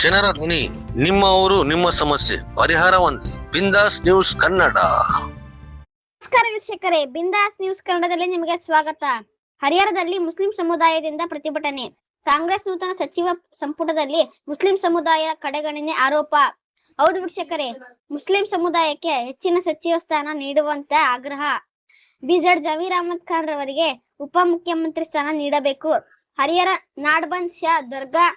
ಜನರ ಧ್ವನಿ, ನಿಮ್ಮ ಊರು ನಿಮ್ಮ ಸಮಸ್ಯೆ ಪರಿಹಾರ ಒಂದೇ. ಬಿಂದಾಸ್ ನ್ಯೂಸ್ ಕನ್ನಡ. ನಮಸ್ಕಾರ ವೀಕ್ಷಕರೇ, ಬಿಂದಾಸ್ ನ್ಯೂಸ್ ಕನ್ನಡದಲ್ಲಿ ನಿಮಗೆ ಸ್ವಾಗತ. ಹರಿಹರದಲ್ಲಿ ಮುಸ್ಲಿಂ ಸಮುದಾಯದಿಂದ ಪ್ರತಿಭಟನೆ. ಕಾಂಗ್ರೆಸ್ ನೂತನ ಸಚಿವ ಸಂಪುಟದಲ್ಲಿ ಮುಸ್ಲಿಂ ಸಮುದಾಯ ಕಡೆಗಣನೆ ಆರೋಪ. ಹೌದು ವೀಕ್ಷಕರೇ, ಮುಸ್ಲಿಂ ಸಮುದಾಯಕ್ಕೆ ಹೆಚ್ಚಿನ ಸಚಿವ ಸ್ಥಾನ ನೀಡುವಂತೆ ಆಗ್ರಹ. ಬಿಜೆಡ್ ಜಮೀರ್ ಅಹಮದ್ ಖಾನ್ ರವರಿಗೆ ಉಪಮುಖ್ಯಮಂತ್ರಿ ಸ್ಥಾನ ನೀಡಬೇಕು. ಹರಿಹರ ನಾಡ್ಬಂದ್ ಶಾ ದರ್ಗಾ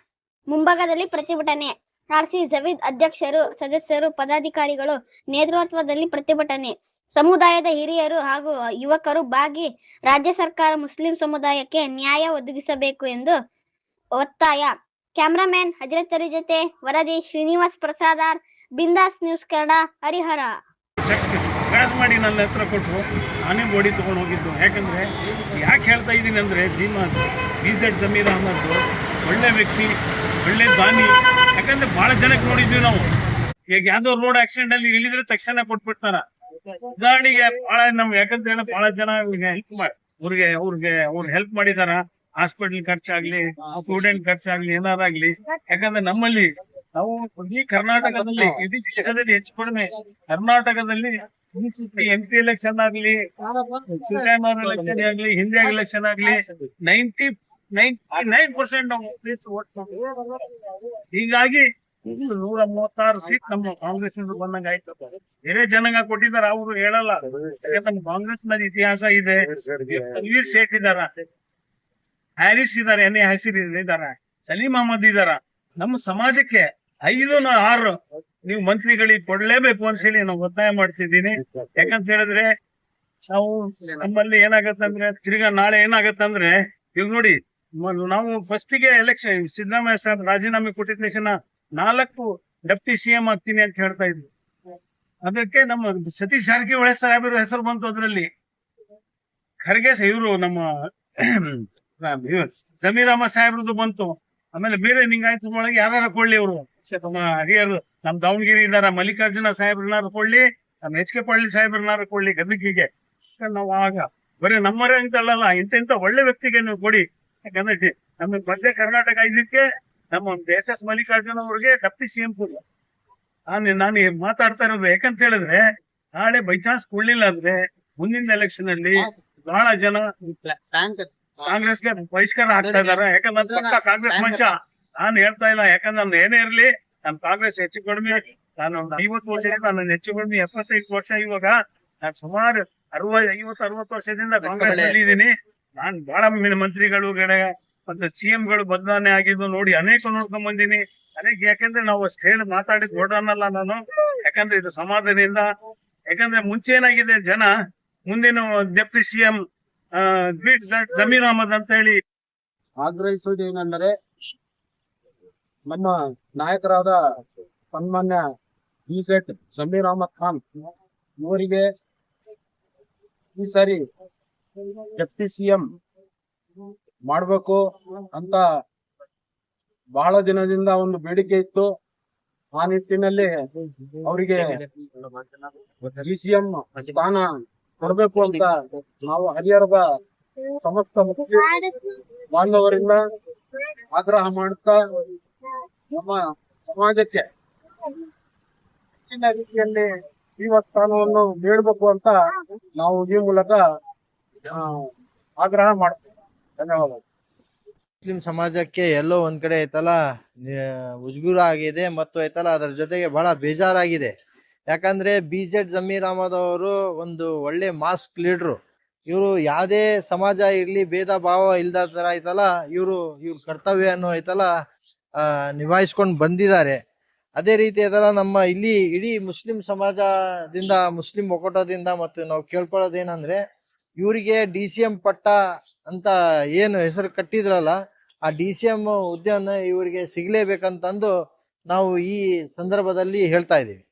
ಮುಂಭಾಗದಲ್ಲಿ ಪ್ರತಿಭಟನೆ. ಆರ್ಸಿ ಜವೀದ್ ಅಧ್ಯಕ್ಷರು, ಸದಸ್ಯರು, ಪದಾಧಿಕಾರಿಗಳು ನೇತೃತ್ವದಲ್ಲಿ ಪ್ರತಿಭಟನೆ. ಸಮುದಾಯದ ಹಿರಿಯರು ಹಾಗೂ ಯುವಕರು ಭಾಗಿ. ರಾಜ್ಯ ಸರ್ಕಾರ ಮುಸ್ಲಿಂ ಸಮುದಾಯಕ್ಕೆ ನ್ಯಾಯ ಒದಗಿಸಬೇಕು ಎಂದು ಒತ್ತಾಯ. ಕ್ಯಾಮರಾಮನ್ ಹಜರತ್ ಅಲಿ ಜೊತೆ ವರದಿ Srinivas Prasad R, Bindaas news Kannada, Harihar. Check cross ಮಾಡಿ ನನ್ನ ಹತ್ರ ಕೊಟ್ಟರು. ನಾನೇ ಬಾಡಿ ತೊಗೊಂಡು ಹೋಗಿದ್ದು. ಯಾಕಂದರೆ ಯಾಕೆ ಹೇಳ್ತಾ ಇದ್ದೀನಿ ಅಂದರೆ, ಬಿಜೆಡ್ ಜಮೀರ್ ಅಹಮದ್ ಒಳ್ಳೆ ವ್ಯಕ್ತಿ, ಒಳ್ಳೆ ದಾನಿ. ಯಾಕಂದರೆ ಭಾಳ ಜನಕ್ಕೆ ನೋಡಿದ್ವಿ ನಾವು. ಈಗ ಯಾವುದೋ ರೋಡ್ ಆಕ್ಸಿಡೆಂಟಲ್ಲಿ ಇಳಿದ್ರೆ ತಕ್ಷಣ ಕೊಟ್ಬಿಡ್ತಾರ. ಉದಾಹರಣೆಗೆ ಭಾಳ ಯಾಕಂತ ಹೇಳಿ ಭಾಳ ಜನ ಅವ್ರಿಗೆ ಹೆಲ್ಪ್ ಮಾಡಿದಾರ. ಹಾಸ್ಪಿಟಲ್ ಖರ್ಚಾಗ್ಲಿ, ಸ್ಟೂಡೆಂಟ್ ಖರ್ಚಾಗ್ಲಿ, ಏನಾರಾಗ್ಲಿ. ಯಾಕಂದ್ರೆ ನಮ್ಮಲ್ಲಿ ನಾವು ಇಡೀ ಕರ್ನಾಟಕದಲ್ಲಿ, ಇಡೀ ದೇಶದಲ್ಲಿ ಹೆಚ್ಚು ಕಡಿಮೆ ಕರ್ನಾಟಕದಲ್ಲಿ MP ಎಲೆಕ್ಷನ್ ಆಗ್ಲಿ, ಸಿದ್ದರಾಮಯ್ಯ ಎಲೆಕ್ಷನ್ ಆಗ್ಲಿ, ಹಿಂದೆ ಎಲೆಕ್ಷನ್ ಆಗ್ಲಿ 99% ನಾವು ಮುಸ್ಲಿಮ್ಸ್ ವೋಟ್ ಮಾಡ್ತೀವಿ. ಹೀಗಾಗಿ 136 ಸೀಟ್ ನಮ್ಮ ಕಾಂಗ್ರೆಸ್ ಬಂದಂಗ ಆಯ್ತು. ಬೇರೆ ಜನಾಂಗ ಕೊಟ್ಟಿದಾರ, ಅವರು ಹೇಳಲ್ಲ. ನಮ್ಮ ಕಾಂಗ್ರೆಸ್ ನ ಇತಿಹಾಸ ಇದೆ. ವೀರ್ ಶೇಖ್ ಇದಾರ, ಹ್ಯಾರಿಸ್ ಇದಾರೆ, ಹಸಿರ್ ಇದಾರ, ಸಲೀಂ ಅಹಮದ್ ಇದಾರ. ನಮ್ಮ ಸಮಾಜಕ್ಕೆ 5-6 ನೀವು ಮಂತ್ರಿಗಳಿಗೆ ಕೊಡ್ಲೇಬೇಕು ಅಂತ ಹೇಳಿ ನಾವು ಒತ್ತಾಯ ಮಾಡ್ತಿದ್ದೀನಿ. ಯಾಕಂತ ಹೇಳಿದ್ರೆ ನಾವು ನಮ್ಮಲ್ಲಿ ಏನಾಗತ್ತಂದ್ರೆ, ತಿರ್ಗಾ ನಾಳೆ ಏನಾಗತ್ತಂದ್ರೆ, ಈಗ ನೋಡಿ, ನಾವು ಫಸ್ಟಿಗೆ ಎಲೆಕ್ಷನ್ ಸಿದ್ದರಾಮಯ್ಯ ಸಾಹೇಬ್ ರಾಜೀನಾಮೆ ಕೊಟ್ಟಿದ ತಕ್ಷಣ 4 ಡೆಪ್ಟಿ CM ಆಗ್ತೀನಿ ಅಂತ ಹೇಳ್ತಾ ಇದ್ವಿ. ಅದಕ್ಕೆ ನಮ್ಮ ಸತೀಶ್ ಜಾರಕಿಹೊಳಿ ಸಾಹೇಬರ ಹೆಸರು ಬಂತು. ಅದ್ರಲ್ಲಿ ಖರ್ಗೆ ಇವರು ನಮ್ಮ ಜಮೀರ್ ಅಹಮದ್ ಸಾಹೇಬ್ರದ್ದು ಬಂತು. ಆಮೇಲೆ ಬೇರೆ ಲಿಂಗಾಯತ ಒಳಗೆ ಯಾರು ಕೊಡ್ಲಿ, ಇವರು ನಮ್ಮ ಹರಿಹರ, ನಮ್ ದಾವಣಗೆರೆ ಇದಾರ, ಮಲ್ಲಿಕಾರ್ಜುನ ಸಾಹೇಬ್ರನ್ನಾರು ಕೊಡ್ಲಿ, ನಮ್ಮ HK ಪಾಟೀಲ್ ಸಾಹೇಬ್ರನ್ನಾರು ಕೊಡ್ಲಿ ಗದಗಿಗೆ. ನಾವು ಆಗ ಬರೀ ನಮ್ಮರೇ ಅಂತ ಅಲ್ಲಲ್ಲ, ಇಂಥ ಒಳ್ಳೆ ವ್ಯಕ್ತಿಗೆ ನೀವು ಕೊಡಿ. ಯಾಕಂದ್ರೆ ನಮ್ಮ ಮಧ್ಯ ಕರ್ನಾಟಕ ಇದಕ್ಕೆ ನಮ್ಮ SS ಮಲ್ಲಿಕಾರ್ಜುನ ಅವ್ರಿಗೆ ಡೆಪ್ಟಿ CM ಕೊಡಿ. ನಾನು ಮಾತಾಡ್ತಾ ಇರೋದು ಯಾಕಂತ ಹೇಳಿದ್ರೆ, ನಾಳೆ ಬೈ ಚಾನ್ಸ್ ಕೊಡ್ಲಿಲ್ಲ ಅಂದ್ರೆ ಮುಂದಿನ ಎಲೆಕ್ಷನ್ ಅಲ್ಲಿ ಬಹಳ ಜನ ಕಾಂಗ್ರೆಸ್ಗೆ ಬಹಿಷ್ಕಾರ ಹಾಕ್ತಾ ಇದಾರೆ. ಯಾಕಂದ್ರೆ ಪಕ್ಕ ಕಾಂಗ್ರೆಸ್ ಮಂಚ. ನಾನು ಹೇಳ್ತಾ ಇಲ್ಲ, ಯಾಕಂದ್ರೆ ನಮ್ದು ಏನೇ ಇರ್ಲಿ, ನಮ್ ಕಾಂಗ್ರೆಸ್ ಹೆಚ್ಚು ಕಡಿಮೆ ನಾನು 50 ವರ್ಷದಿಂದ, ನಾನು ಹೆಚ್ಚು ಕಡಿಮೆ 75 ವರ್ಷ. ಇವಾಗ ನಾನು ಸುಮಾರು 50-60 ವರ್ಷದಿಂದ ಕಾಂಗ್ರೆಸ್ ನಲ್ಲಿ ಇದ್ದೀನಿ. ನಾನು ಬಹಳ ಮಂತ್ರಿಗಳು ಮತ್ತೆ CMಗಳು ಬದಲಾವಣೆ ಆಗಿದ್ದು ನೋಡಿ ಅನೇಕ ನೋಡ್ಕೊಂಡ್ ಬಂದಿನಿ. ಯಾಕಂದ್ರೆ ನಾವು ಅಷ್ಟು ಹೇಳಿ ಮಾತಾಡಿದ್ ದೊಡ್ಡನಲ್ಲ ನಾನು. ಯಾಕಂದ್ರೆ ಇದು ಸಮಾಧಾನದಿಂದ. ಯಾಕಂದ್ರೆ ಮುಂಚೆ ಏನಾಗಿದೆ, ಜನ ಮುಂದಿನ ಡೆಪ್ಟಿ CM ಜಮೀರ್ ಅಹಮದ್ ಅಂತ ಹೇಳಿ ಆಗ್ರಹಿಸುವುದು ಏನೆಂದರೆ, ನಮ್ಮ ನಾಯಕರಾದ ಸನ್ಮಾನ್ಯ ಬಿಜೆಡ್ ಜಮೀರ್ ಅಹಮದ್ ಖಾನ್ ಇವರಿಗೆ ಈ ಸಾರಿ ಡೆಪ್ಟಿ CM ಮಾಡ್ಬೇಕು ಅಂತ ಬಹಳ ದಿನದಿಂದ ಒಂದು ಬೇಡಿಕೆ ಇತ್ತು. ಆ ನಿಟ್ಟಿನಲ್ಲಿ ಅವರಿಗೆ GCM ಸ್ಥಾನ ಕೊಡ್ಬೇಕು ಅಂತ ನಾವು ಹರಿಹರದ ಸಮಸ್ತ ಬಾಂಧವರಿಂದ ಆಗ್ರಹ ಮಾಡುತ್ತಾ, ನಮ್ಮ ಸಮಾಜಕ್ಕೆ ಹೆಚ್ಚಿನ ರೀತಿಯಲ್ಲಿ ಈ ಸ್ಥಾನವನ್ನು ನೀಡಬೇಕು ಅಂತ ನಾವು ಈ ಮೂಲಕ ಆಗ್ರಹ ಮಾಡ್ತೀವಿ. ಧನ್ಯವಾದ. ಮುಸ್ಲಿಂ ಸಮಾಜಕ್ಕೆ ಎಲ್ಲೋ ಒಂದ್ ಕಡೆ ಐತಲ್ಲ ಉಜ್ಗುರ ಆಗಿದೆ ಮತ್ತು ಐತಲ್ಲ ಅದರ ಜೊತೆಗೆ ಬಹಳ ಬೇಜಾರಾಗಿದೆ. ಯಾಕಂದ್ರೆ ಬಿಜೆಡ್ ಜಮೀರ್ ಅಹಮದ್ ಅವರು ಒಂದು ಒಳ್ಳೆ ಮಾಸ್ಕ್ ಲೀಡ್ರು. ಇವರು ಯಾವುದೇ ಸಮಾಜ ಇರ್ಲಿ ಭೇದ ಭಾವ ಇಲ್ದ ತರ ಐತಲ್ಲ ಇವ್ರ ಕರ್ತವ್ಯವನ್ನು ಐತಲ್ಲ ನಿಭಾಯಿಸ್ಕೊಂಡು ಬಂದಿದ್ದಾರೆ. ಅದೇ ರೀತಿ ಐತಲ್ಲ ನಮ್ಮ ಇಲ್ಲಿ ಇಡೀ ಮುಸ್ಲಿಂ ಸಮಾಜದಿಂದ, ಮುಸ್ಲಿಂ ಒಕ್ಕೂಟದಿಂದ ಮತ್ತು ನಾವು ಕೇಳ್ಕೊಳ್ಳೋದೇನಂದ್ರೆ, ಇವರಿಗೆ DCM ಪಟ್ಟ ಅಂತ ಏನು ಹೆಸರು ಕಟ್ಟಿದ್ರಲ್ಲ, ಆ DCM ಹುದ್ದೆಯನ್ನು ಇವರಿಗೆ ಸಿಗ್ಲೇಬೇಕಂತಂದು ನಾವು ಈ ಸಂದರ್ಭದಲ್ಲಿ ಹೇಳ್ತಾ ಇದೀವಿ.